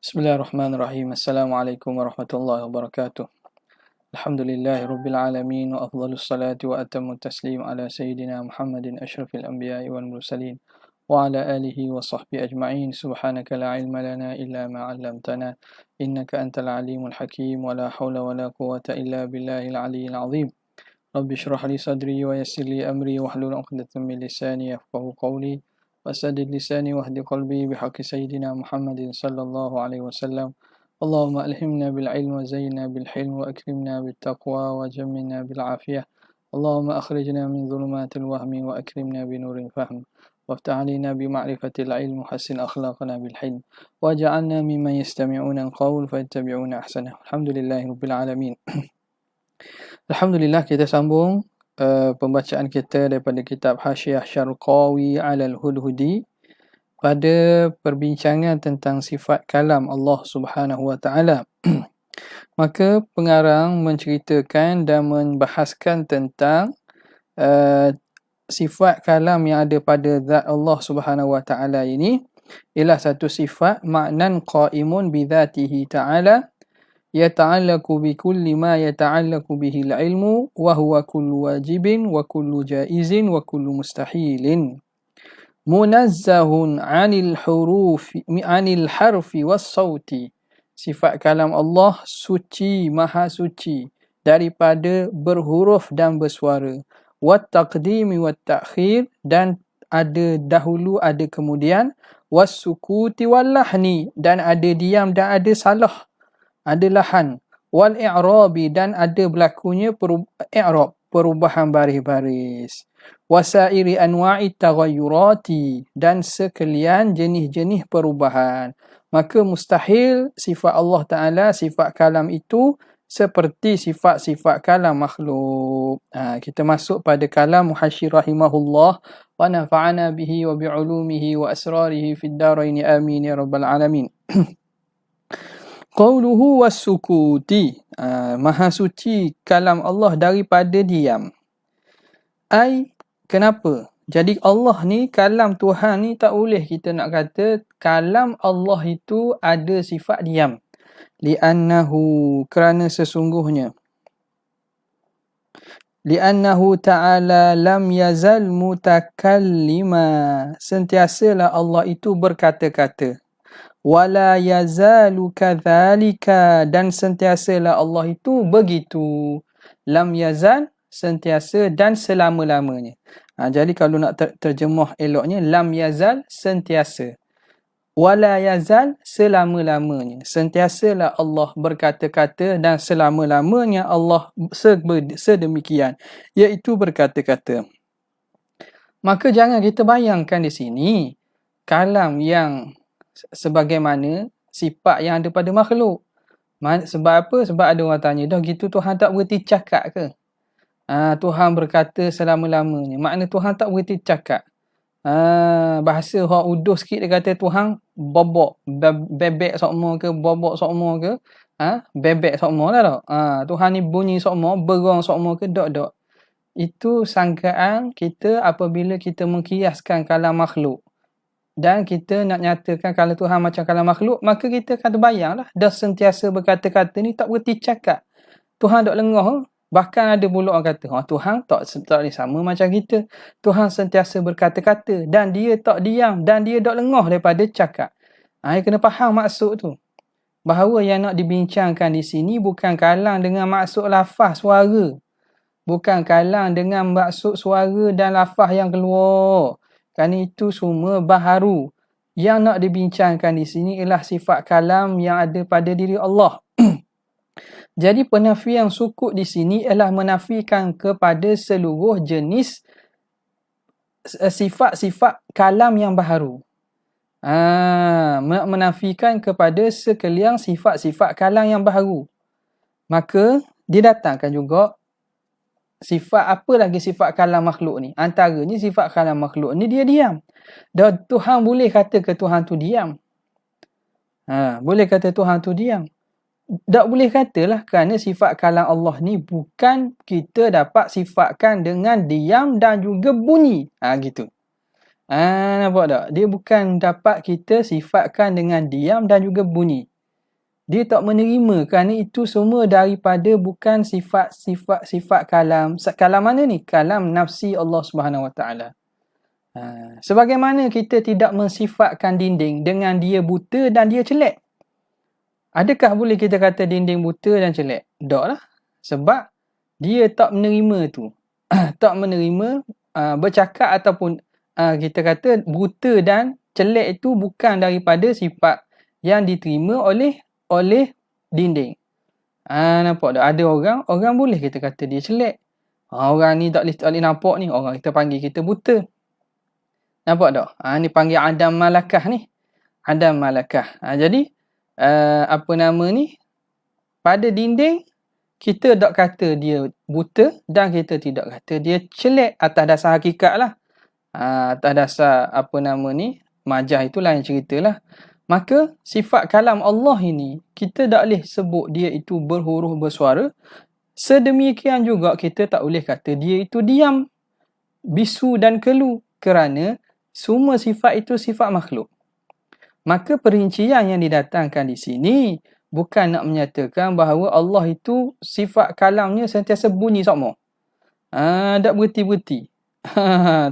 Bismillahirrahmanirrahim. Assalamualaikum warahmatullahi wabarakatuh. Alhamdulillahi rabbil alamin wa afdhalus salati wa atammu taslim ala sayyidina Muhammadin asyrafil anbiya'i wal mursalin wa ala alihi wa sahbihi ajma'in. Subhanaka la ilma lana illa ma 'allamtana innaka antal alimul hakim wa la hawla wa la quwwata illa billahil aliyyil azim. Rabbi shrah li sadri wa yassir li amri wahlul 'uqdatam min lisani yafqahu qawli. وسدد لساني واهد قلبي بحق سيدنا محمد صلى الله عليه وسلم. اللهم ألهمنا بالعلم وزينا بالحلم وأكرمنا بالتقوى وجمنا بالعافية. اللهم أخرجنا من ظلمات الوهم وأكرمنا بنور الفهم وافتح علينا بمعرفة العلم وحسن أخلاقنا بالحلم واجعلنا ممن يستمعون القول فيتبعون أحسنه. الحمد لله رب العالمين. Alhamdulillah, kita sambung pembacaan kita daripada kitab Hasyiah Syarqawi 'alal Hudhudi pada perbincangan tentang sifat kalam Allah Subhanahu wa taala. Maka pengarang menceritakan dan membahaskan tentang sifat kalam yang ada pada zat Allah Subhanahu wa taala ini ialah satu sifat ma'nan qa'imun bi dzatihi ta'ala yata'allaqu bi kulli ma yata'allaqu bihi al-'ilmu wa huwa kullu wajibin wa kullu jaizin wa kullu mustahilin munazzahun 'anil harfi was sauti. Sifat kalam Allah suci, maha suci daripada berhuruf dan bersuara, wat taqdimi wat ta'khir, dan ada dahulu ada kemudian, was sukuti wal lahni, dan ada diam dan ada salah, ada lahan, wal i'rabi, dan ada berlakunya i'rab, perubahan baris-baris, wasairi anwa'i taghayyurati, dan sekalian jenis-jenis perubahan. Maka mustahil sifat Allah Ta'ala, sifat kalam itu seperti sifat-sifat kalam makhluk. Kita masuk pada kalam Muhashir rahimahullah wa nafa'ana bihi wa bi'ulumihi wa asrarihi fid daraini amin ya rabbal alamin. Qauluhu was-sukuti, maha suci kalam Allah daripada diam. Kenapa? Jadi Allah ni, kalam Tuhan ni, tak boleh kita nak kata kalam Allah itu ada sifat diam. Li'annahu, kerana sesungguhnya. Li'annahu ta'ala lam yazal mutakallima, sentiasalah Allah itu berkata-kata. Wala yazalu kadzalika, dan sentiasalah Allah itu begitu. Lam yazal, sentiasa, dan selama-lamanya. Jadi kalau nak terjemah eloknya, lam yazal, sentiasa. Wala yazal, selama-lamanya. Sentiasalah Allah berkata-kata dan selama-lamanya Allah sedemikian, iaitu berkata-kata. Maka jangan kita bayangkan di sini kalam yang sebagaimana sifat yang ada pada makhluk. Sebab apa? Sebab ada orang tanya, dah gitu Tuhan tak berhenti cakap ke? Tuhan berkata selama-lamanya. Makna Tuhan tak berhenti cakap. Bahasa orang uduh sikit, dia kata Tuhan bobok, bebek sokmo ke, bobok sokmo ke, bebek sokmo lah tak? Tuhan ni bunyi sokmo, berong sokmo ke, dok. Itu sangkaan kita apabila kita mengkiaskan kalam makhluk. Dan kita nak nyatakan kalau Tuhan macam kalam makhluk, maka kita kata bayanglah, dah sentiasa berkata-kata ni, tak berhenti cakap. Tuhan tak lengah. Bahkan ada pula orang kata, Tuhan tak sama macam kita. Tuhan sentiasa berkata-kata dan dia tak diam dan dia tak lengah daripada cakap. Kena faham maksud tu. Bahawa yang nak dibincangkan di sini bukan kalam dengan maksud lafaz suara. Bukan kalam dengan maksud suara dan lafaz yang keluar. Kerana itu semua baharu. Yang nak dibincangkan di sini ialah sifat kalam yang ada pada diri Allah. Jadi penafian sukut di sini ialah menafikan kepada seluruh jenis sifat-sifat kalam yang baharu. Menafikan kepada sekalian sifat-sifat kalam yang baharu. Maka didatangkan juga sifat apa lagi sifat kalam makhluk ni. Antaranya sifat kalam makhluk ni dia diam. Dan Tuhan boleh kata ke Tuhan tu diam. Boleh kata Tuhan tu diam. Tak boleh katalah, kerana sifat kalam Allah ni bukan kita dapat sifatkan dengan diam dan juga bunyi. Gitu. Nampak tak? Dia bukan dapat kita sifatkan dengan diam dan juga bunyi. Dia tak menerima kerana itu semua daripada bukan sifat kalam. Kalam mana ni? Kalam nafsi Allah Subhanahu Wa Taala. Sebagaimana kita tidak mensifatkan dinding dengan dia buta dan dia celek. Adakah boleh kita kata dinding buta dan celek? Tak lah. Sebab dia tak menerima tu. Tak menerima bercakap ataupun kita kata buta dan celek itu bukan daripada sifat yang diterima oleh dinding. Nampak tak? Ada orang boleh kita kata dia celek. Orang ni tak boleh nampak ni. Orang kita panggil kita buta. Nampak tak? Ni panggil Adam Malakah ni. Adam Malakah. Jadi apa nama ni, pada dinding kita tak kata dia buta dan kita tidak kata dia celek atas dasar hakikat lah. Atas dasar apa nama ni, majaz itu lain cerita lah. Maka sifat kalam Allah ini kita tak boleh sebut dia itu berhuruf bersuara. Sedemikian juga kita tak boleh kata dia itu diam, bisu dan kelu, kerana semua sifat itu sifat makhluk. Maka perincian yang didatangkan di sini bukan nak menyatakan bahawa Allah itu sifat kalamnya sentiasa bunyi sama. Tak berhenti-berhenti.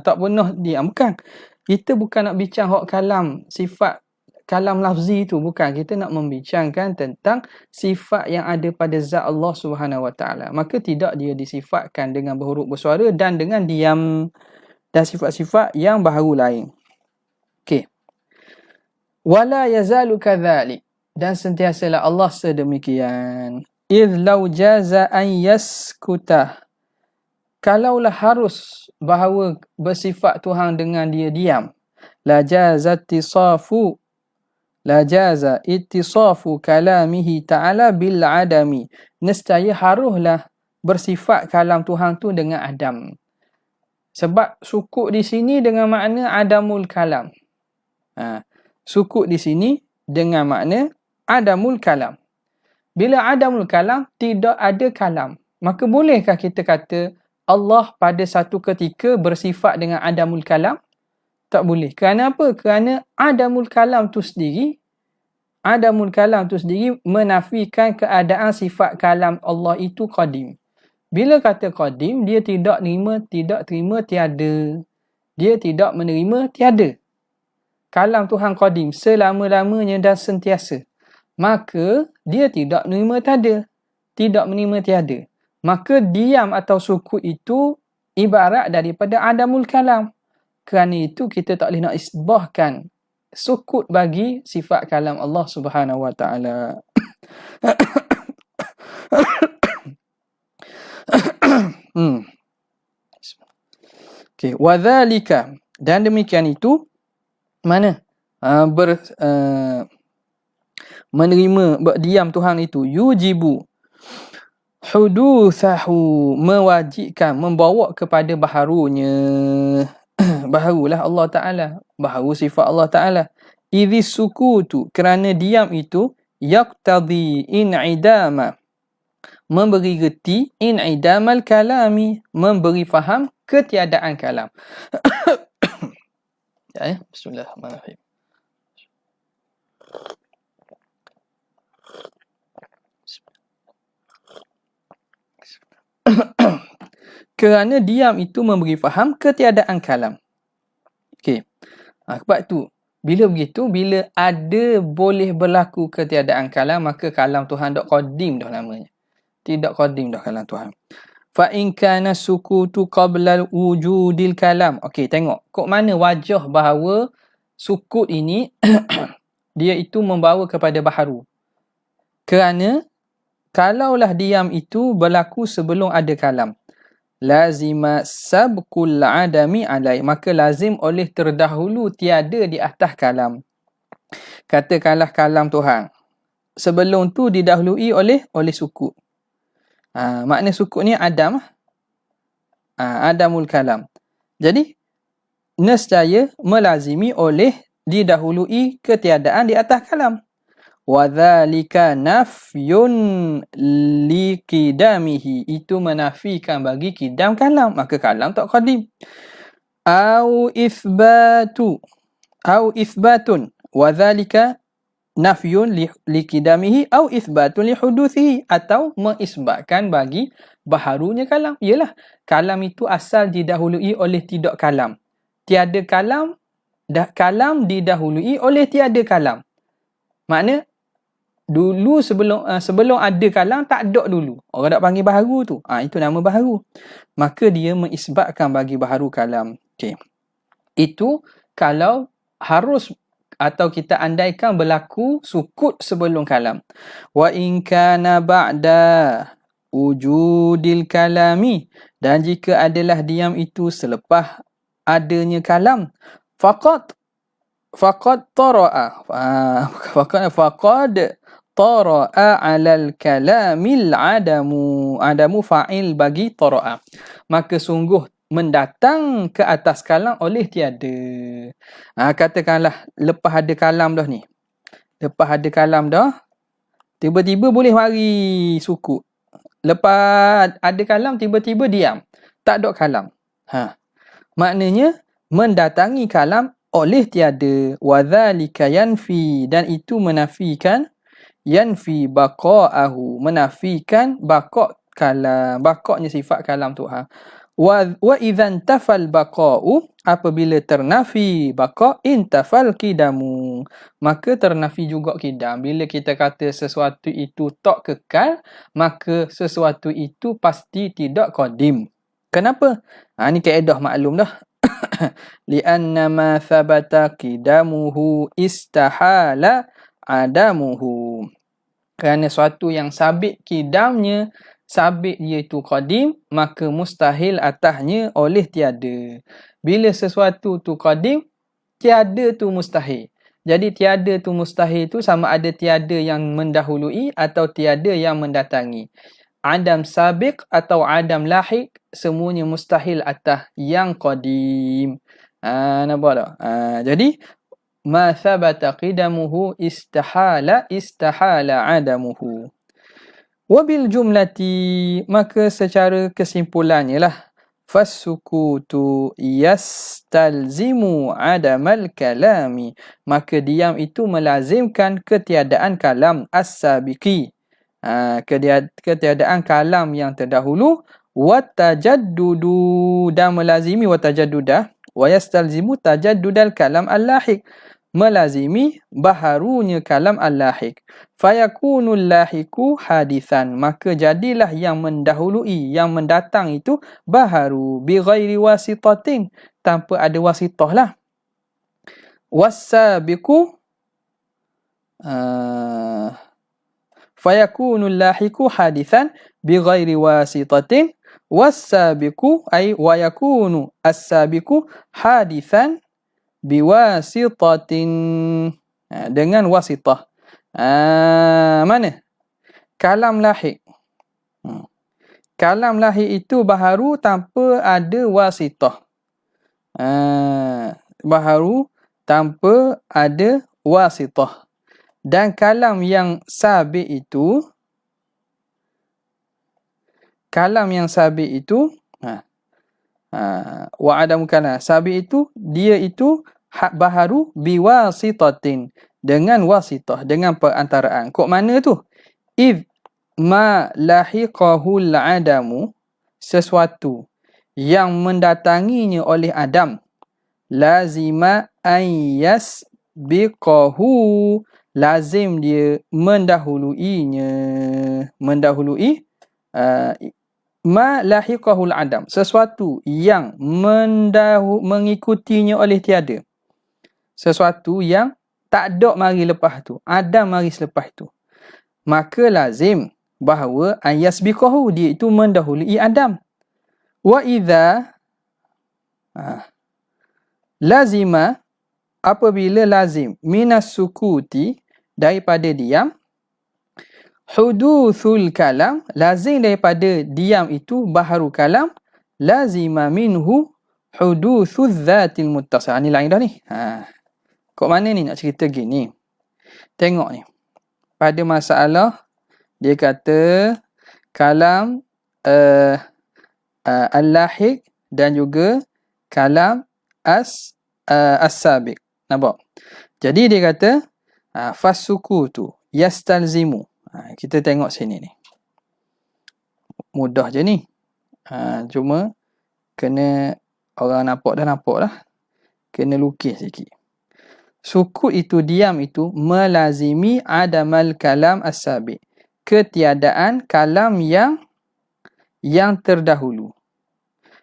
Tak pernah diam. Bukan. Kita bukan nak bincang hak kalam, sifat kalam lafzi itu. Bukan. Kita nak membincangkan tentang sifat yang ada pada zat Allah Subhanahu Wa Taala. Maka tidak dia disifatkan dengan berhuruf bersuara dan dengan diam dan sifat-sifat yang baharu lain. Okey. Wala yazalu kadzalik, dan sentiasalah Allah sedemikian. Idh law jaza an yaskuta, kalaulah harus bahawa bersifat Tuhan dengan dia diam, la jaza ittisafu kalamihi ta'ala bil adami, nescaya haruslah bersifat kalam Tuhan tu dengan adam. Sebab sukuk di sini dengan makna adamul kalam. Sukuk di sini dengan makna adamul kalam. Bila adamul kalam, tidak ada kalam. Maka bolehkah kita kata Allah pada satu ketika bersifat dengan adamul kalam? Tak boleh. Kerana apa? Kerana adamul kalam tu sendiri menafikan keadaan sifat kalam Allah itu qadim. Bila kata qadim, dia tidak terima tiada. Dia tidak menerima tiada. Kalam Tuhan qadim, selama-lamanya dan sentiasa. Maka dia tidak menerima tiada. Maka diam atau sukut itu ibarat daripada adamul kalam. Kerana itu kita tak boleh nak isbahkan sukut bagi sifat kalam Allah Subhanahu Wa Taala. Okey, wadzalika, dan demikian itu mana menerima berdiam Tuhan itu yujibu huduthahu, mewajibkan, membawa kepada baharunya. Baharulah Allah Ta'ala, baharu sifat Allah Ta'ala. Idhis sukutu, kerana diam itu yaqtadi in'idama, memberi reti, in'idamal kalami, memberi faham ketiadaan kalam. Bismillahirrahmanirrahim. Kerana diam itu memberi faham ketiadaan kalam. Okey. Sebab tu, bila begitu, bila ada boleh berlaku ketiadaan kalam, maka kalam Tuhan tak qadim dah namanya. Tidak qadim dah kalam Tuhan. Fa in kana sukutu qabla wujudil kalam. Okey, tengok. Kok mana wajah bahawa sukut ini dia itu membawa kepada baharu. Kerana kalaulah diam itu berlaku sebelum ada kalam, lazima sabqul adami alai, maka lazim oleh terdahulu tiada di atas kalam. Katakanlah kalam Tuhan, sebelum tu didahului oleh sukut. Makna sukut ni adam. Adamul kalam. Jadi nescaya melazimi oleh didahului ketiadaan di atas kalam. Wadzalika nafyun liqidamihi, itu menafikan bagi kidam kalam, maka kalam tak qadim. Au ithbatun wadzalika nafyun li qidamihi au itsbatun li huduthihi, atau mengisbatkan bagi baharunya kalam. Ialah kalam itu asal didahului oleh tidak kalam. Tiada kalam, kalam didahului oleh tiada kalam. Makna dulu sebelum ada kalam tak ada dulu. Orang tak panggil baharu tu. Itu nama baharu. Maka dia mengisbatkan bagi baharu kalam. Okey. Itu kalau harus atau kita andaikan berlaku sukut sebelum kalam. Wa in kana ba'da wujudil kalami, dan jika adalah diam itu selepas adanya kalam, faqad tara'a faqad tara'a 'alal kalamil adamu fa'il bagi tara'a, maka sungguh mendatang ke atas kalam oleh tiada. Katakanlah lepas ada kalam dah ni. Lepas ada kalam dah, tiba-tiba boleh mari sukut. Lepas ada kalam, tiba-tiba diam. Tak ada kalam. Maknanya, mendatangi kalam oleh tiada. Wadhalika yanfi. Dan itu menafikan. Yanfi baqa'ahu. Menafikan baqa' kalam. Baqa'nya sifat kalam tu. Wa idhan tafal baqa'u, apabila ternafi baqa' intafal qidamu, maka ternafi juga qidam. Bila kita kata sesuatu itu tak kekal, maka sesuatu itu pasti tidak qadim. Kenapa? Ni kaedah maklum dah. Lianna ma thabata qidamuhu istahala adamuhu. Kerana sesuatu yang sabit qidamnya, sabit iaitu qadim, maka mustahil atasnya oleh tiada. Bila sesuatu tu qadim, tiada tu mustahil. Jadi tiada tu mustahil tu sama ada tiada yang mendahului atau tiada yang mendatangi. Adam sabiq atau adam lahiq, semuanya mustahil atas yang qadim. Nampak tak? Jadi ma thabata qidamuhu istahala adamuhu. Wabil jumlati, maka secara kesimpulannya lah, fasukutu yastalzimu adamal kalami, maka diam itu melazimkan ketiadaan kalam as-sabiqi, ketiadaan kalam yang terdahulu, watajaddudu, dan melazimi watajaddudah, wa yastalzimu tajaddudal kalam al-lahiq, melazimi baharunya kalam al-lahiq. Fayakunul lahiku hadithan, maka jadilah yang mendahului, yang mendatang itu baharu, bighairi wasitatin, tanpa ada wasitah lah. Wassabiqu fayakunul lahiku hadithan bighairi wasitatin, wassabiqu ay wayakunu as-sabiqu hadithan biwasitatin, dengan wasitah. Mana? Kalam lahiq. Kalam lahiq itu baharu tanpa ada wasitah. Baharu tanpa ada wasitah. Dan kalam yang sabit itu, wa adamu kana sabit itu, dia itu baharu biwasitatin, dengan wasitah, dengan perantaraan. Kok mana tu? Idh ma lahiqahul adamu, sesuatu yang mendatanginya oleh adam, lazima ayyas biqahu, lazim dia mendahuluinya. Mendahului ma lahiqahul adam, sesuatu yang mengikutinya oleh tiada. Sesuatu yang tak ada mari lepas tu, adam mari selepas tu. Maka lazim bahawa ayasbiqahu, dia itu mendahului adam. Wa idza lazima, apabila lazim, minas sukuti, daripada diam, huduthul kalam, lazim daripada diam itu baharu kalam, lazima minhu huduthul dhatil muttasil. Ni lain dah ni. Kok mana ni nak cerita gini? Tengok ni. Pada masalah, dia kata kalam al-lahiq dan juga kalam as-sabiq. Nampak? Jadi dia kata Fasukutu yastalzimu. Kita tengok sini ni. Mudah je ni. Cuma kena orang nampak lah. Kena lukis sikit. Sukut itu, diam itu melazimi adamal kalam as-sabiq. Ketiadaan kalam yang terdahulu.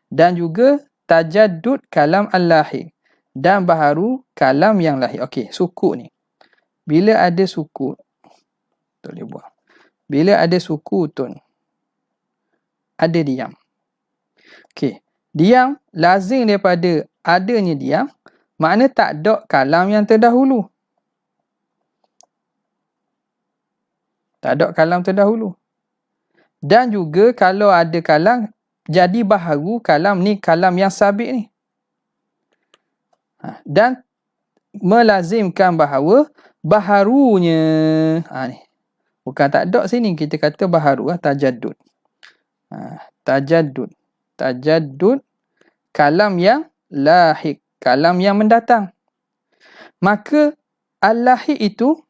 Dan juga tajaddud kalam al-lahir. Dan baharu kalam yang lahir. Okey, sukut ni. Bila ada sukut, boleh buang. Bila ada sukutun, ada diam. Okey, diam lazim daripada adanya diam, makna tak ada kalam yang terdahulu. Tak ada kalam terdahulu. Dan juga kalau ada kalam, jadi baharu kalam ni, kalam yang sabit ni. Dan melazimkan bahawa baharunya, ni. Bukan tak ada sini, kita kata baharu, tajaddud. Tajaddud kalam yang lahik, kalam yang mendatang. Maka al-lahik itu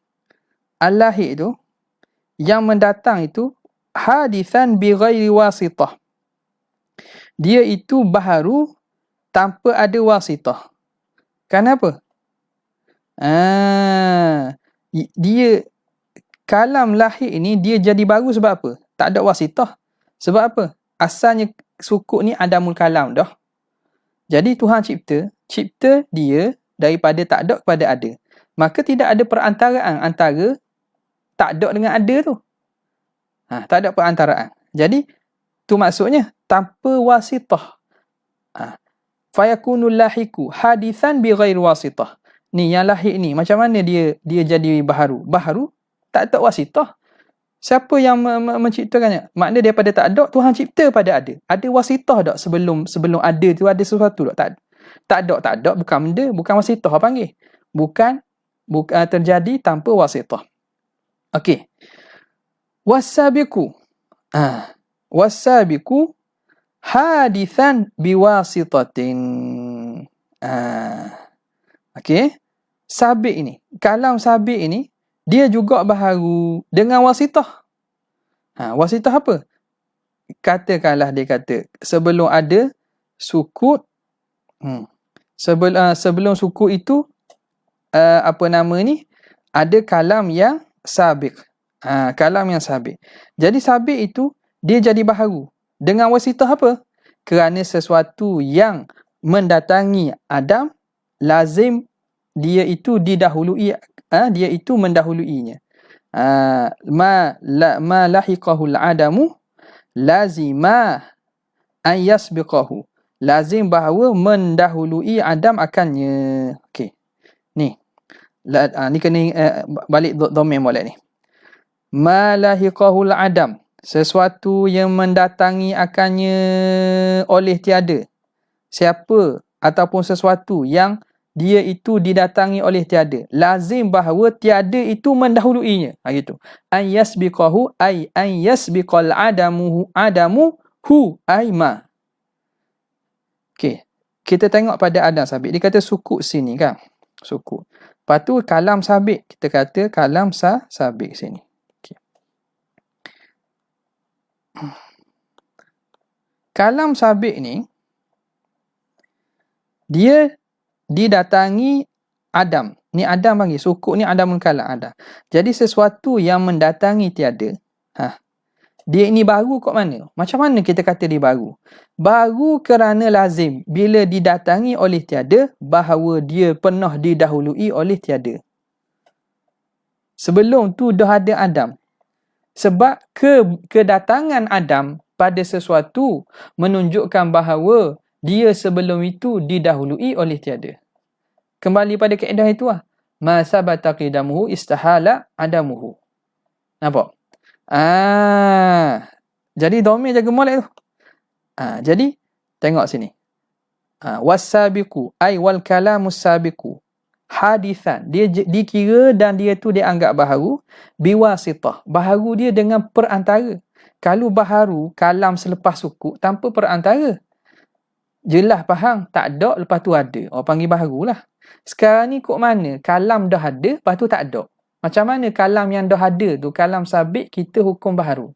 yang mendatang itu hadithan bi ghairi wasitah. Dia itu baharu tanpa ada wasitah. Kenapa? Dia kalam lahir ni dia jadi baru sebab apa? Tak ada wasitah. Sebab apa? Asalnya sukut ni adamul kalam dah. Jadi Tuhan cipta dia daripada tak ada kepada ada. Maka tidak ada perantaraan antara tak ada dengan ada tu. Tak ada perantaraan. Jadi tu maksudnya tanpa wasitah. Fayakunul lahiku hadithan bi ghairi wasitah. Ni yang lahir ni macam mana dia jadi baharu? Baharu tak ada wasitah. Siapa yang menciptakannya? Makna daripada tak ada, Tuhan cipta pada ada. Ada wasitah tak sebelum ada tu ada sesuatu tak? Tak ada, bukan benda, bukan wasitah apa panggil. Bukan terjadi tanpa wasitah. Okey. Wasabiqu. Wasabiqu hadithan biwasitatin. Okey. Sabiq ini, kalam sabiq ini dia juga baharu dengan wasitah. Wasitah apa? Katakanlah dia kata sebelum ada sukut, sebelum sukut itu ada kalam yang sabiq. Kalam yang sabiq. Jadi sabiq itu dia jadi baharu dengan wasitah apa? Kerana sesuatu yang mendatangi Adam lazim dia itu didahului, dia itu mendahuluinya. Ma lahiqahul adamu lazima an yasbiqahu. Lazim bahawa mendahului Adam akannya. Okey. Ni kena balik domain molek ni. Ma lahiqahul adam, sesuatu yang mendatangi akannya oleh tiada. Siapa ataupun sesuatu yang dia itu didatangi oleh tiada, lazim bahawa tiada itu mendahuluinya. Gitu. An yasbiqahu ay an yasbiqal adamu ay ma. Okey. Kita tengok pada Adam sabit. Dia kata sukut sini kan. Sukut. Lepas tu kalam sabit. Kita kata kalam sabit sini. Okay. Kalam sabit ni dia didatangi Adam. Ni Adam panggil. Sukuk ni Adamul kalam Adam. Jadi sesuatu yang mendatangi tiada. Dia ini baru kat mana? Macam mana kita kata dia baru? Baru kerana lazim bila didatangi oleh tiada bahawa dia pernah didahului oleh tiada. Sebelum tu dah ada Adam. Sebab kedatangan Adam pada sesuatu menunjukkan bahawa dia sebelum itu didahului oleh tiada. Kembali pada kaedah itu lah. Ma sabata qidamuhu istahala adamuhu. Nampak? Jadi domir jaga molek tu. Jadi tengok sini. Wasabiqu ay wal kalamus sabiqu hadithan. Dia dikira dan dia tu dianggap baharu biwasitah. Baharu dia dengan perantara. Kalau baharu kalam selepas sukuk tanpa perantara, jelas faham, tak ada lepas tu ada. Orang panggil baharu lah. Sekarang ni kok mana? Kalam dah ada, lepas tu tak ada. Macam mana kalam yang dah ada tu, kalam sabit kita hukum baharu.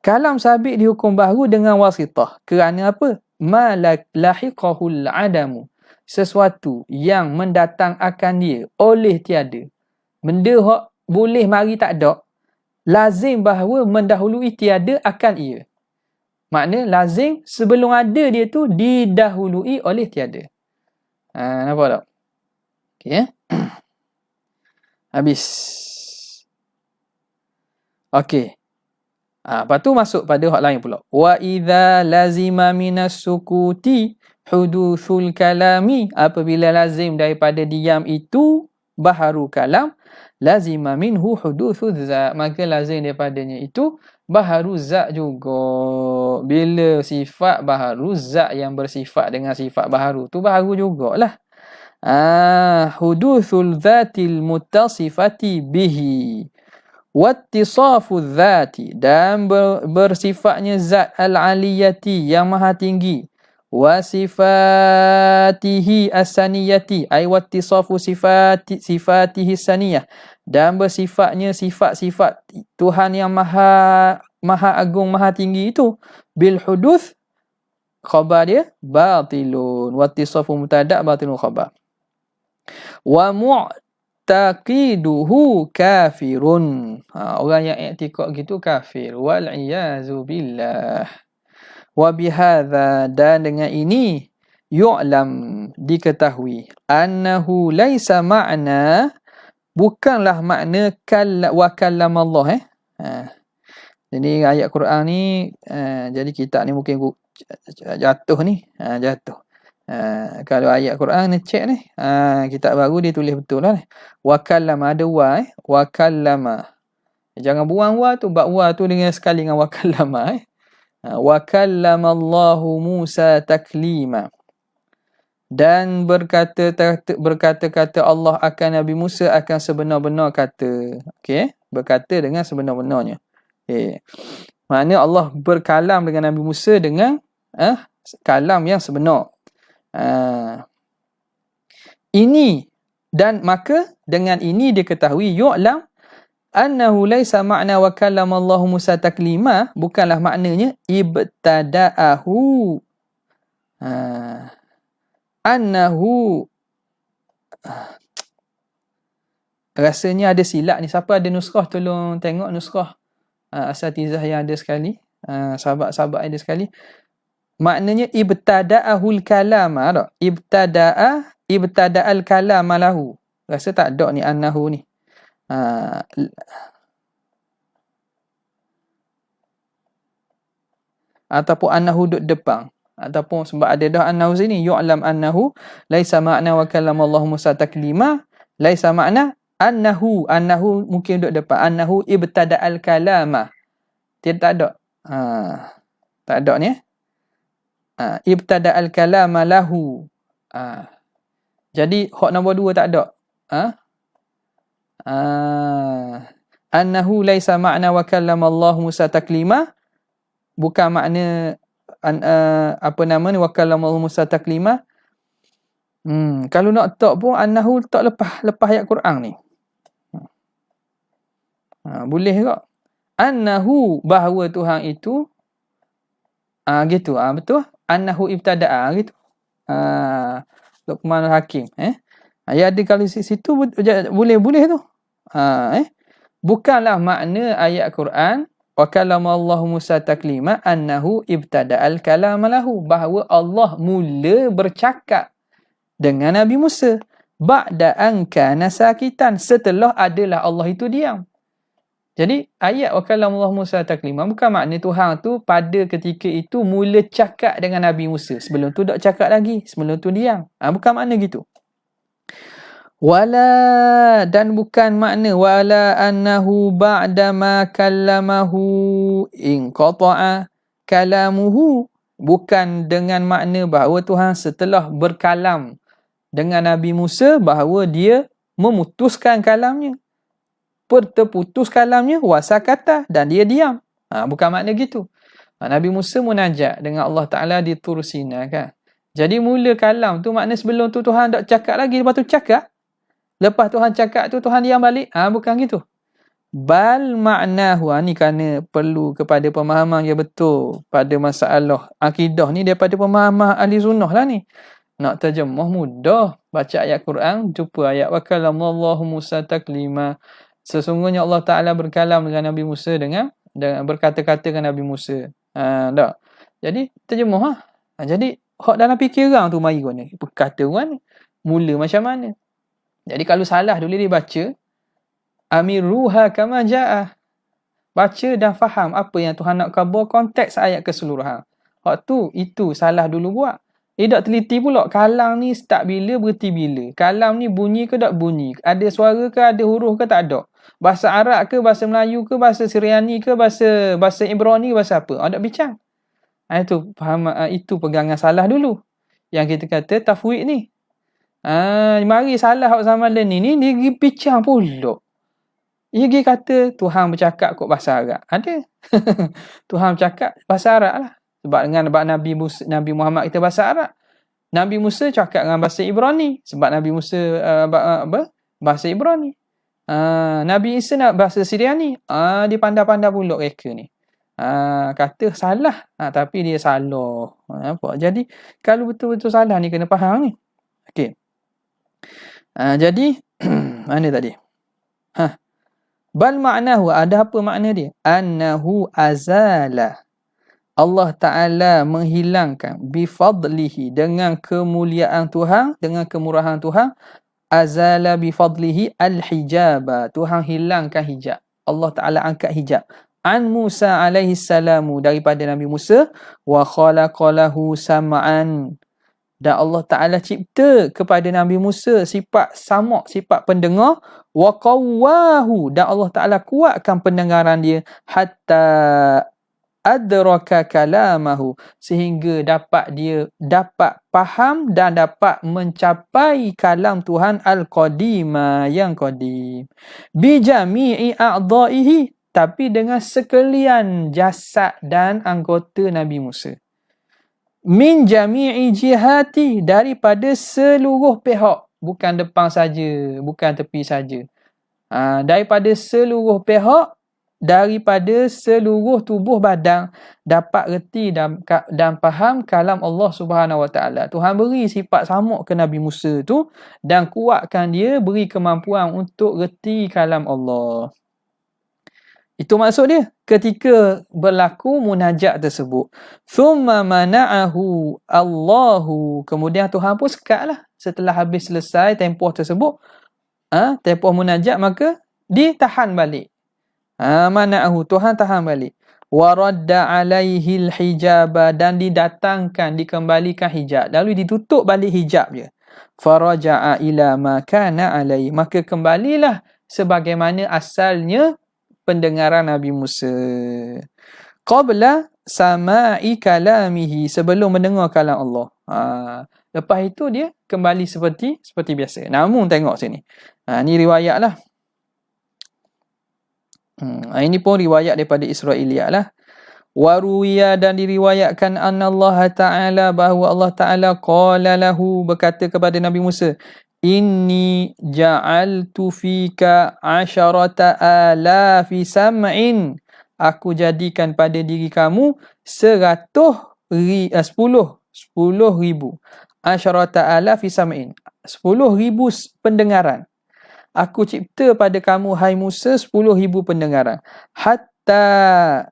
Kalam sabit dihukum baharu dengan wasitah. Kerana apa? Ma lahiqahul adamu. Sesuatu yang mendatang akan dia oleh tiada. Benda hak boleh mari tak ada, lazim bahawa mendahului tiada akan ia. Makna lazim sebelum ada dia tu didahului oleh tiada. Nampak tak? Okey ya. Habis. Okey. Lepas tu masuk pada hak lain pula. Wa idza lazima minas sukuti hudusul kalami. Apabila lazim daripada diam itu baharu kalam, lazima minhu hudusul za. Maka lazim daripadanya itu baharu za juga. Bila sifat baharu, za yang bersifat dengan sifat baharu tu baharu jugalah. Hudusul zatil muttasifati bihi. Wattisafu dzati, dan bersifatnya zat al-aliyati yang maha tinggi. Wasifatihi as-saniyati, ay wattisafu sifatihi saniyah, dan bersifatnya sifat-sifat Tuhan yang maha agung, maha tinggi itu. Bil huduth, khabar dia batilun. Wattisafu mubtada', batilun khabar. Wa taqiduhu kafirun. Orang yang i'tiqad gitu kafir. Wal iyazu billah. Wa bihadza, dan dengan ini yu'lam, diketahui, annahu laisa ma'na, bukanlah makna wa kallama Allah. Jadi ayat Quran ni, jadi kitab ni mungkin jatuh ni, jatuh. Kalau ayat Quran ni cek ni, kitab baru dia tulis betul lah ni. Wa kallama, ada wa wa kallama. Jangan buang wa tu, bab wa tu dengan sekali dengan wa kallama. Wa kallama Allahu Musa taklima. Dan berkata-kata Allah akan Nabi Musa akan sebenar-benar kata. Okey, berkata dengan sebenar-benarnya. Okey. Maknanya Allah berkalam dengan Nabi Musa dengan kalam yang sebenar. Ini, dan maka dengan ini diketahui yu'lam annahu laisa ma'na wa kallama Allahu Musa taklima, bukanlah maknanya ibtada'ahu. Annahu, rasanya ada silap ni. Siapa ada nuskhah tolong tengok nuskhah asatizah yang ada sekali, sahabat-sahabat ada sekali. Maknanya ibtada'ahul kalama tak? Ibtada'al kalama lahu. Rasa tak ada ni annahu ni. Ataupun annahu duduk depan. Ataupun sebab ada dah annahu sini. Yu'lam annahu laisa ma'na wa kallama Allah Musa taklima. Laisa ma'na annahu. Annahu mungkin duduk depan. Annahu ibtada'al kalama. Tak ada. Tak ada ni. Ibtada'al kalama lahu. Jadi hak nombor 2 tak ada. Annahu laisa ma'na wa kallama Allah Musa taklima, bukan makna apa nama ni, wa kallama Allah Musa taklima. Kalau nak tak pun annahu tak lepas ayat Quran ni. Boleh ke? Annahu, bahawa Tuhan itu gitu. Betul? Annahu ibtada'a gitu. Luqman Hakim. Ya, ada kalau situ boleh tu. Bukanlah makna ayat Quran wa kallama Allah Musa taklima annahu ibtada'al kalama lahu, bahawa Allah mula bercakap dengan Nabi Musa ba'da an kana sakitan, setelah adalah Allah itu diam. Jadi ayat wa kallama Allah Musa taklima bukan makna Tuhan tu pada ketika itu mula cakap dengan Nabi Musa, sebelum tu tak cakap lagi, sebelum tu diam. Bukan makna gitu. Wala, dan bukan makna wala annahu ba'da ma kallamahu in qata'a kalamuhu, bukan dengan makna bahawa Tuhan setelah berkalam dengan Nabi Musa bahawa dia memutuskan kalamnya, terputus kalamnya, wasakata, dan dia diam. Bukan makna gitu. Nabi Musa munajat dengan Allah Ta'ala di Tur Sina kan. Jadi mula kalam tu makna sebelum tu Tuhan tak cakap lagi, lepas tu cakap. Lepas Tuhan cakap tu, Tuhan diam balik. Bukan gitu. Bal ma'nahu. Ni kerana perlu kepada pemahaman yang betul pada masalah akidah ni daripada pemahaman ahli sunnah lah ni. Nak terjemah mudah. Baca ayat Quran, jumpa ayat wa kalamallahu Musa taklima. Sesungguhnya Allah Ta'ala berkalam dengan Nabi Musa dengan berkata-kata dengan Nabi Musa. Tak. Jadi terjemah lah. Jadi hak dalam fikiran tu mari guna. Berkata orang ni mula macam mana. Jadi kalau salah dulu dia baca amiruha kama ja'ah. Baca dan faham apa yang Tuhan nak khabar, konteks ayat keseluruhan. Hak tu itu salah dulu buat. Tak teliti pula kalam ni start bila, berhenti bila. Kalam ni bunyi ke tak bunyi. Ada suara ke, ada huruf ke tak ada. Bahasa Arab ke, bahasa Melayu ke, bahasa Syriani ke, bahasa Ibrani ke, bahasa apa. Tak bincang. Itu faham, itu pegangan salah dulu. Yang kita kata tafwid ni. Mari salah zaman ni dia pergi bincang pula. Dia pergi kata Tuhan bercakap kok bahasa Arab. Ada. Tuhan bercakap bahasa Arab lah. Sebab dengan Nabi Muhammad kita bahasa Arab. Nabi Musa cakap dengan bahasa Ibrani. Sebab Nabi Musa bahasa Ibrani. Nabi Isa nak bahasa Syriani. Dia pandai-pandai pula reka ni. Kata salah. Tapi dia salah. Apa? Jadi kalau betul-betul salah ni kena faham ni. Okey. Jadi mana tadi? Bal ma'nahu, ada apa makna dia? Annahu azala. Allah Ta'ala menghilangkan bifadlihi, dengan kemuliaan Tuhan, dengan kemurahan Tuhan. Azala bifadlihi al-hijaba. Tuhan hilangkan hijab. Allah Ta'ala angkat hijab. An Musa alaihi salamu, daripada Nabi Musa. Wa khalaqalahu sam'an. Dan Allah Ta'ala cipta kepada Nabi Musa sifat sama', sifat pendengar. Wa qawwahu, dan Allah Ta'ala kuatkan pendengaran dia. Hatta adraka kalamahu, sehingga dia dapat faham dan dapat mencapai kalam Tuhan al-qadima, yang qadim. Bi jami'i a'dha'ihi, tapi dengan sekalian jasad dan anggota Nabi Musa. Min jami'i jihati, daripada seluruh pihak, bukan depan saja, bukan tepi saja. Daripada seluruh pihak, daripada seluruh tubuh badan, dapat reti dan faham kalam Allah Subhanahu Wa Taala. Tuhan beri sifat sama ke Nabi Musa tu dan kuatkan dia, beri kemampuan untuk reti kalam Allah. Itu maksud dia ketika berlaku munajat tersebut. Thumma mana'ahu Allahu, kemudian Tuhan pun sekatlah setelah habis selesai tempoh tersebut, tempoh munajat, maka ditahan balik. Mana'ahu, Tuhan tahan balik. Wa radda alaihi al-hijaba, dan didatangkan, dikembalikan hijab, lalu ditutup balik hijab dia. Faraja'a ila ma kana alaihi, maka kembalilah sebagaimana asalnya pendengaran Nabi Musa. Qabla sama'i kalamihi, sebelum mendengar kalam Allah. Lepas itu dia kembali seperti biasa. Namun tengok sini. Ni riwayat lah. Ini pun riwayat daripada Israiliyat lah. Waruya, dan diriwayatkan anna Allah Ta'ala, bahawa Allah Ta'ala qala lahu, berkata kepada Nabi Musa, inni ja'altu fika 10,000 sam'in, aku jadikan pada diri kamu 10,000 10,000 sam'in, 10,000 pendengaran. Aku cipta pada kamu, hai Musa, 10,000 pendengaran. Hatta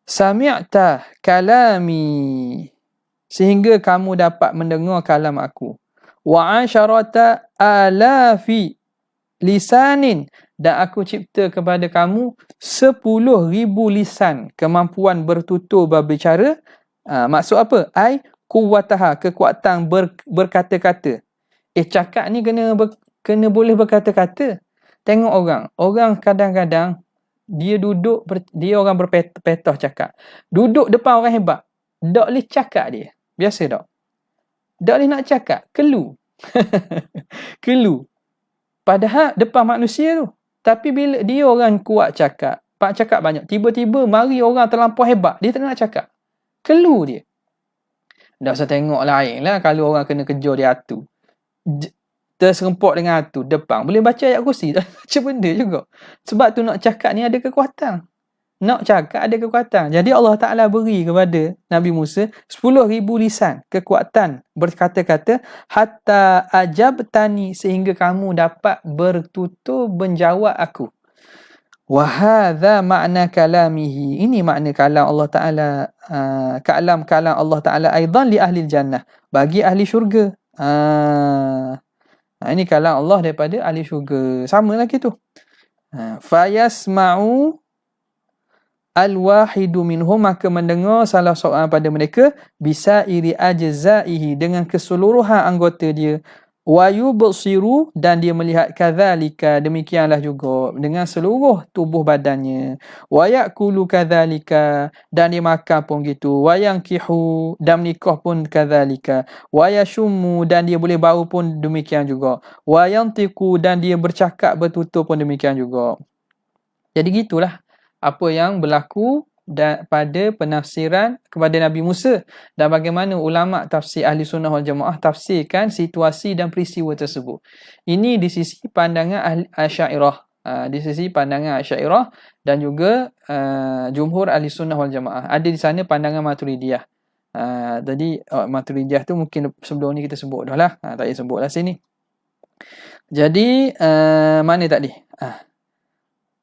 sami'ta kalami, sehingga kamu dapat mendengar kalam aku. Wa 10,000 lisanin, dan aku cipta kepada kamu 10,000 lisan, kemampuan bertutur, berbicara. Maksud apa? Ai quwwataha, kekuatan berkata-kata. Cakap ni kena boleh berkata-kata. Tengok orang kadang-kadang dia duduk, dia orang berpetah cakap. Duduk depan orang hebat, tak boleh cakap dia. Biasa tak? Tak boleh nak cakap, kelu. Kelu. Padahal depan manusia tu. Tapi bila dia orang kuat cakap, pak cakap banyak, tiba-tiba mari orang terlampau hebat, dia tak nak cakap. Kelu dia. Tak usah tengok lain lah kalau orang kena kejar dia tu. terserempak dengan tu depan. Boleh baca ayat kursi, tak macam benda juga. Sebab tu nak cakap ni ada kekuatan. Nak cakap ada kekuatan. Jadi Allah Ta'ala beri kepada Nabi Musa 10,000 lisan kekuatan berkata-kata hatta ajabtani, sehingga kamu dapat bertutur menjawab aku. Wa hadza ma'na kalamihi. Ini makna kalam Allah Ta'ala, kalam Allah Ta'ala aidan li ahli jannah, bagi ahli syurga. Ini kalam Allah daripada ahli syurga. Sama lagi tu. Fayasma'u al-wahidu minhum, maka mendengar salah seorang pada mereka bisa iri ajzaihi, dengan keseluruhan anggota dia, wa yubsiru, dan dia melihat kadzalika, demikianlah juga dengan seluruh tubuh badannya, wa yakulu kadzalika, dan dia makan pun gitu, wa yankihu, dan menikah pun kadzalika, wa yashummu, dan dia boleh bau pun demikian juga, wa yantiqu, dan dia bercakap bertutur pun demikian juga. Jadi gitulah apa yang berlaku pada penafsiran kepada Nabi Musa, dan bagaimana ulama tafsir Ahli Sunnah wal Jamaah tafsirkan situasi dan peristiwa tersebut. Ini di sisi pandangan Asy'ariyah, di sisi pandangan Asy'ariyah, dan juga jumhur Ahli Sunnah wal Jamaah. Ada di sana pandangan Maturidiyah. Jadi Maturidiyah tu mungkin sebelum ni kita sebut dah lah, tak payah sebut lah sini. Jadi mana tadi?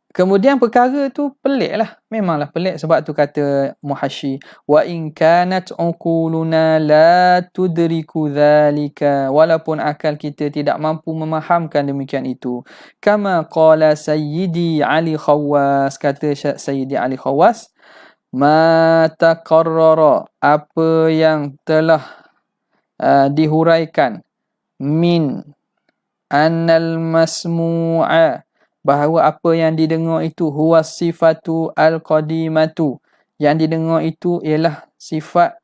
Kemudian perkara tu pelik lah. Memanglah pelik, sebab tu kata Muhasyi, wa in kanat uquluna la tudriku dhalika, walaupun akal kita tidak mampu memahamkan demikian itu. Kama qala Sayyidi Ali Khawas, kata Sayyidi Ali Khawas, ma taqarrara, apa yang telah dihuraikan, min annal masmu'a, bahawa apa yang didengar itu, huwa sifatu al-qadimatu, yang didengar itu ialah sifat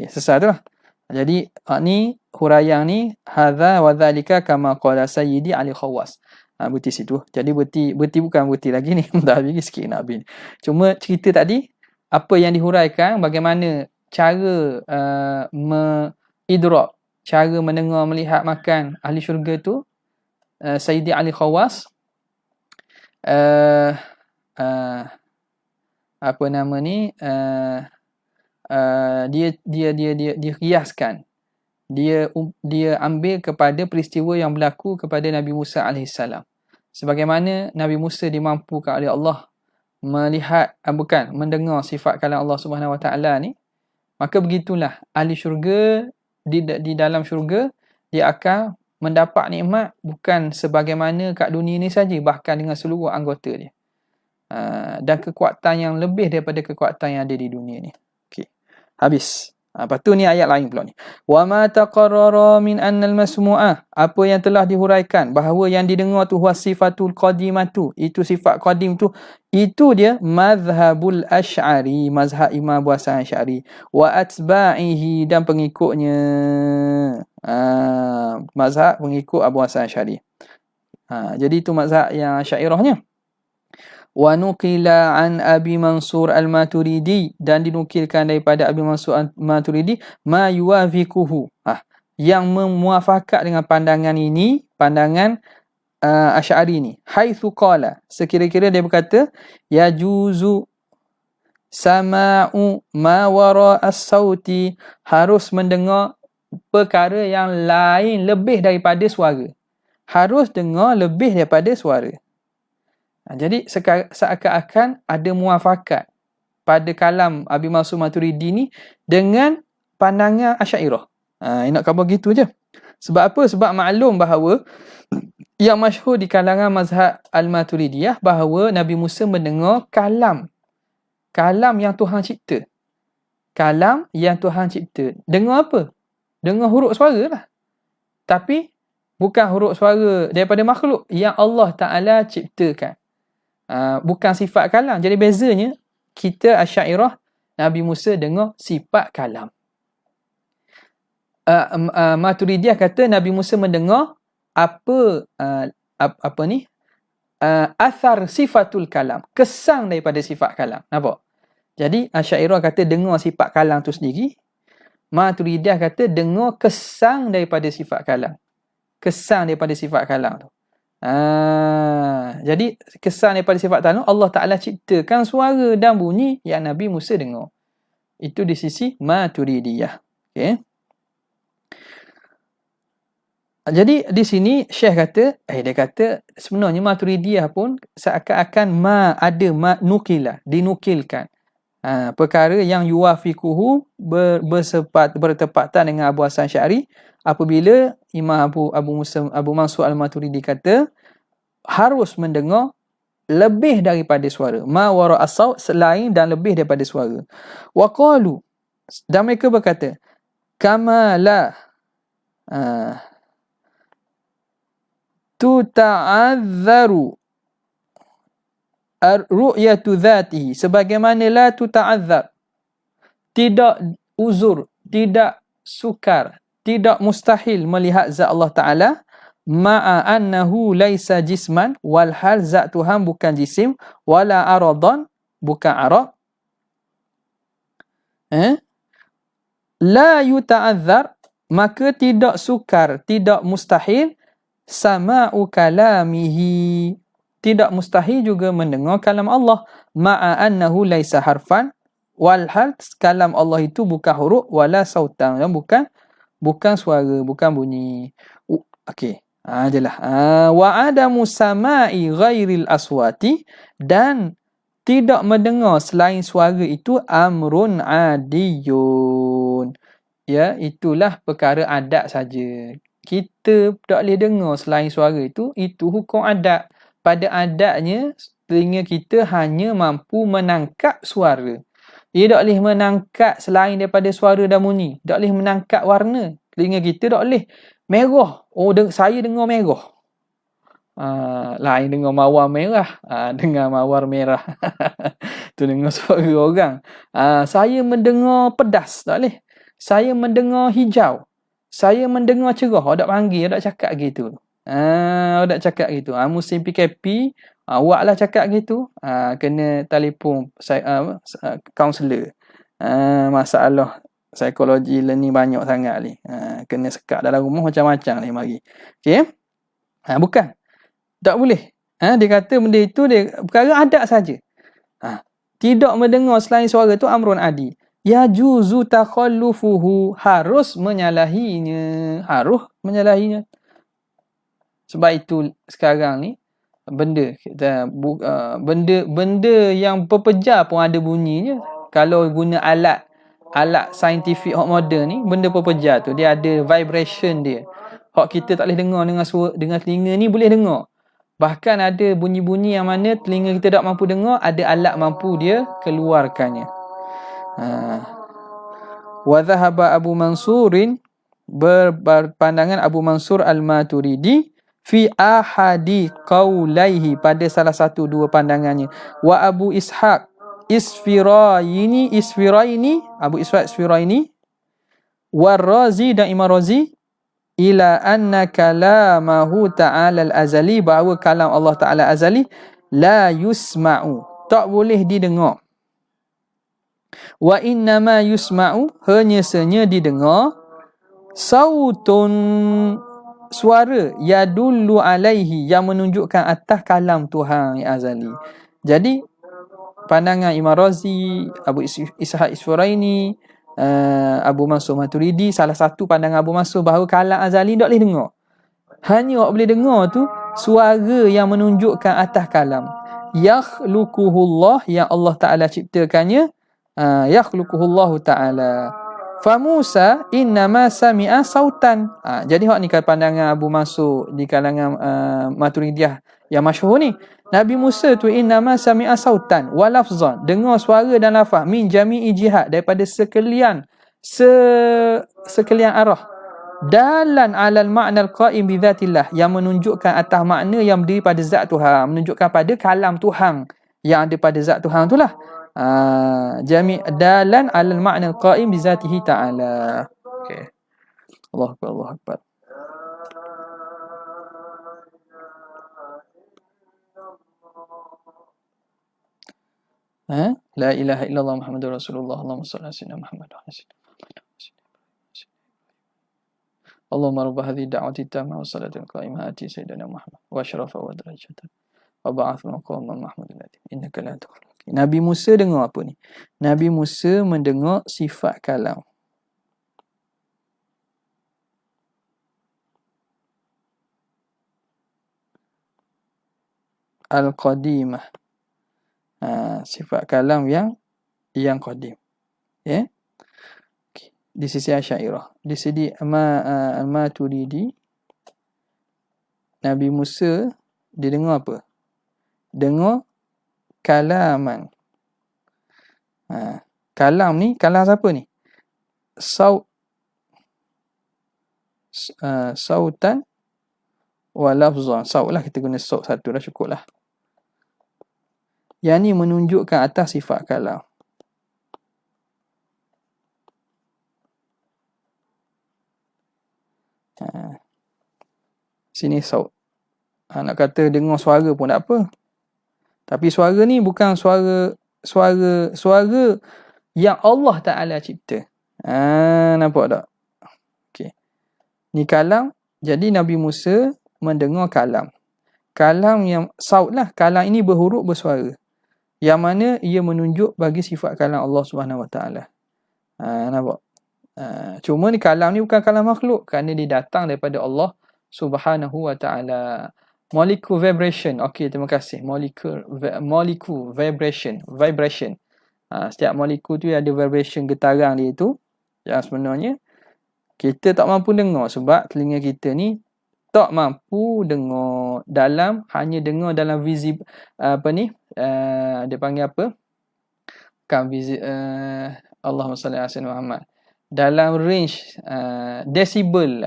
sesat tu lah. Jadi ni huraian ni, hadza wa dzalika kama qala Sayyidi Ali Khawas. Berti situ. Jadi berti bukan berti lagi ni. Dah lagi sikit nak habis. Cuma cerita tadi, apa yang dihuraikan, bagaimana cara idrak, cara mendengar, melihat, makan ahli syurga tu, Sayyidi Ali Khawas apa nama ni, dia kiaskan, dia ambil kepada peristiwa yang berlaku kepada Nabi Musa alaihissalam. Sebagaimana Nabi Musa dimampukan oleh Allah melihat, mendengar sifat kalam Allah Subhanahu Wa Taala ni, maka begitulah ahli syurga di dalam syurga, dia akan mendapat nikmat bukan sebagaimana kat dunia ni saja, bahkan dengan seluruh anggota dia. Dan kekuatan yang lebih daripada kekuatan yang ada di dunia ni. Okey. Habis. Lepas tu ni ayat lain pula ni. Wa ma taqarrara min annal masmu'ah, apa yang telah dihuraikan bahawa yang didengar tu wasifatul qadimatu, itu sifat qadim tu, itu dia mazhabul Asy'ari, mazhab Imam Abu Hasan Asy'ari, wa atba'ihi, dan pengikutnya, mazhab pengikut Abu Hasan Asy'ari. Jadi itu mazhab yang Asy'ariyahnya. Wa nuqila an Abi Mansur al-Maturidi, dan dinukilkan daripada Abi Mansur al-Maturidi, ma yuwafiquhu, yang memuafakat dengan pandangan ini, pandangan Asy'ari ni. Haitsu qala, sekira-kira dia berkata, yajuzu sama'u ma wara as-sauti, harus mendengar perkara yang lain lebih daripada suara. Harus dengar lebih daripada suara. Jadi seakan-akan ada muafakat pada kalam Abi Mansur Maturidi ni dengan pandangan Asy'ariyah. Nak khabar gitu je. Sebab apa? Sebab maklum bahawa yang masyhur di kalangan mazhab Al-Maturidiyah bahawa Nabi Musa mendengar kalam yang Tuhan cipta. Kalam yang Tuhan cipta. Dengar apa? Dengar huruf suara lah. Tapi bukan huruf suara daripada makhluk yang Allah Ta'ala ciptakan. Bukan sifat kalam. Jadi bezanya, kita Asy'ariyah, Nabi Musa dengar sifat kalam. Maturidiyah kata Nabi Musa mendengar asar sifatul kalam, kesan daripada sifat kalam. Nampak? Jadi Asy'ariyah kata dengar sifat kalam tu sendiri. Maturidiyah kata dengar kesan daripada sifat kalam. Kesan daripada sifat kalam tu. Jadi kesan daripada sifat kalam Allah Ta'ala ciptakan suara dan bunyi yang Nabi Musa dengar. Itu di sisi Maturidiyah. Okay. Jadi di sini Syekh kata, dia kata sebenarnya Maturidiyah pun seakan-akan ada nukila, dinukilkan. Perkara yang yuwafikuhu bertepatan dengan Abu Hasan Sy'ari apabila Imam Abu Mansur Al-Maturidi kata harus mendengar lebih daripada suara, ma wara as-saut, selain dan lebih daripada suara. Wa qalu, dan mereka berkata kama la tuta'adzaru ru'yatu dhatihi, sebagaimana la tuta'adzar, tidak uzur, tidak sukar, tidak mustahil melihat zat Allah Ta'ala, ma'a annahu laisa jisman, walhal zat Tuhan bukan jisim, wala aradan, bukan arad, la yuta'adzar, maka tidak sukar, tidak mustahil, sama'u kalamihi, tidak mustahil juga mendengar kalam Allah, ma'a annahu laisa harfan, walhal kalam Allah itu bukan huruf, wala sautan, dan bukan suara, bukan bunyi. Okey, jelah. Wa adamu sama'i ghairil aswati, dan tidak mendengar selain suara itu amrun adiyun. Ya, itulah perkara adat saja. Kita tak boleh dengar selain suara itu hukum adat. Pada adatnya, telinga kita hanya mampu menangkap suara. Ia tak boleh menangkap selain daripada suara dan bunyi. Tak boleh menangkap warna. Telinga kita tak boleh. Merah. Saya dengar merah. Lain dengar mawar merah. Dengar mawar merah. Tu dengar suara orang. Saya mendengar pedas. Tak boleh. Saya mendengar hijau. Saya mendengar cerah. Awak tak panggil, awak tak cakap gitu. Awak tak cakap gitu. Musim PKP, awaklah cakap gitu. Kena telefon kaunselor. Masalah psikologi ni banyak sangat ni. Kena sekat dalam rumah macam-macam ni mari. Okey? Bukan. Tak boleh. Dia kata benda itu dia perkara adat saja. Tidak mendengar selain suara tu amrun adi. Ya juzu takhallufuhu, harus menyalahinya. Sebab itu sekarang ni benda yang berpejar pun ada bunyinya. Kalau guna alat saintifik hok moden ni, benda berpejar tu dia ada vibration dia. Hok kita tak boleh dengar dengan telinga ni boleh dengar. Bahkan ada bunyi-bunyi yang mana telinga kita tak mampu dengar, ada alat mampu dia keluarkannya. Wa dhahaba Abu Mansurin, berpandangan Abu Mansur Al-Maturidi, fi ahadi qaulaihi, pada salah satu dua pandangannya. Wa Abu Ishaq Isfiraini, Abu Ishaq Isfiraini, wa Razi dan Imam Razi, ila anna kalamahu ta'ala al-azali, bahawa kalam Allah Ta'ala azali la yusma'u, tak boleh didengar. Wa innama yusma'u, hanya saja didengar, sautun, suara, yadullu alaihi, yang menunjukkan atas kalam Tuhan yang azali. Jadi pandangan Imam Razi, Abu Ishaq Isfiraini, Abu Mansur Maturidi, salah satu pandangan Abu Mansur bahawa kalam azali tak boleh dengar. Hanya orang boleh dengar tu suara yang menunjukkan atas kalam. Yakhluquhullah, yang Allah Ta'ala ciptakannya. Yakhluquhullahu Ta'ala. Fa Musa innama sami'a sautan. Jadi hak ni pandangan Abu Mansur di kalangan Maturidiyah yang masyhur ni. Nabi Musa tu innama sami'a sautan wa lafzan, dengar suara dan lafaz, min jami'i jihad, daripada sekalian arah, dalan alal ma'na al-qa'im bi dzatillah, yang menunjukkan atas makna yang berdiri pada zat Tuhan, menunjukkan pada kalam Tuhan yang ada pada zat Tuhan itulah. Jami' dalan alal ma'na al-qa'im bi zatihi ta'ala. Okey. Allahu akbar. La ilaha illallah Muhammadur Rasulullah. Allahumma salli ala sayyidina Muhammad wa ala sayyidina Allahumma rabb hadhihi da'wati tammah wa salatul qa'imah ati sayyidina Muhammad wa syarafa wa darajatan wa ba'ath maqaman mahmudin ladzi innaka la tukhlifu. Nabi Musa dengar apa ni? Nabi Musa mendengar sifat kalam. Al-Qadimah. Sifat kalam yang qadim. Ya. Okay. Di sisi Asy'ariyah. Di sisi Al-Maturidi, Nabi Musa dia dengar apa? Dengar kalaman. Kalam ni, kalam siapa ni? Sautan wa lafzan. Saut lah, kita guna saut satu dah cukup lah. Yang ni menunjukkan atas sifat kalam. Sini saut. Nak kata dengar suara pun tak apa. Tapi suara ni bukan suara yang Allah Ta'ala cipta. Nampak tak? Okey. Ni kalam. Jadi Nabi Musa mendengar kalam. Kalam yang saut lah. Kalam ini berhuruf bersuara. Yang mana ia menunjuk bagi sifat kalam Allah Subhanahu Wa Ta'ala. Nampak? Cuma ni kalam ni bukan kalam makhluk. Kerana dia datang daripada Allah Subhanahu Wa Ta'ala. Molecule vibration. Okey, terima kasih. Molecule vibration. Setiap molekul tu ada vibration getaran dia tu. Yang sebenarnya kita tak mampu dengar sebab telinga kita ni tak mampu dengar hanya dengar dalam visible dia panggil apa? Bukan Allahumma salli ala sayyidina Muhammad. Dalam range decibel,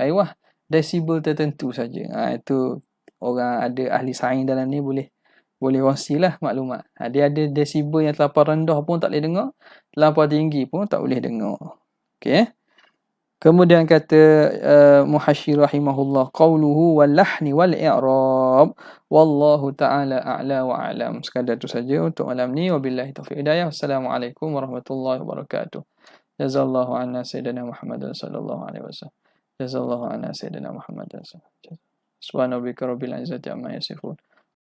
decibel tertentu saja. Itu orang ada ahli sains dalam ni boleh kongsilah maklumat. Dia ada desibel yang terlampau rendah pun tak boleh dengar, terlampau tinggi pun tak boleh dengar. Okey. Kemudian kata Muhasyir rahimahullah, qauluhu wal lahni wal i'rab wallahu ta'ala a'la wa a'lam. Sekadar itu saja untuk malam ni. Wabillahi taufiq hidayah. Wassalamualaikum warahmatullahi wabarakatuh. Jazallahu anna sayyidina Muhammadan sallallahu alaihi wasallam. Jazallahu anna sayyidina Muhammadan sallallahu alaihi wasallam. Subhanarabbika rabbil izzati amma yasifun.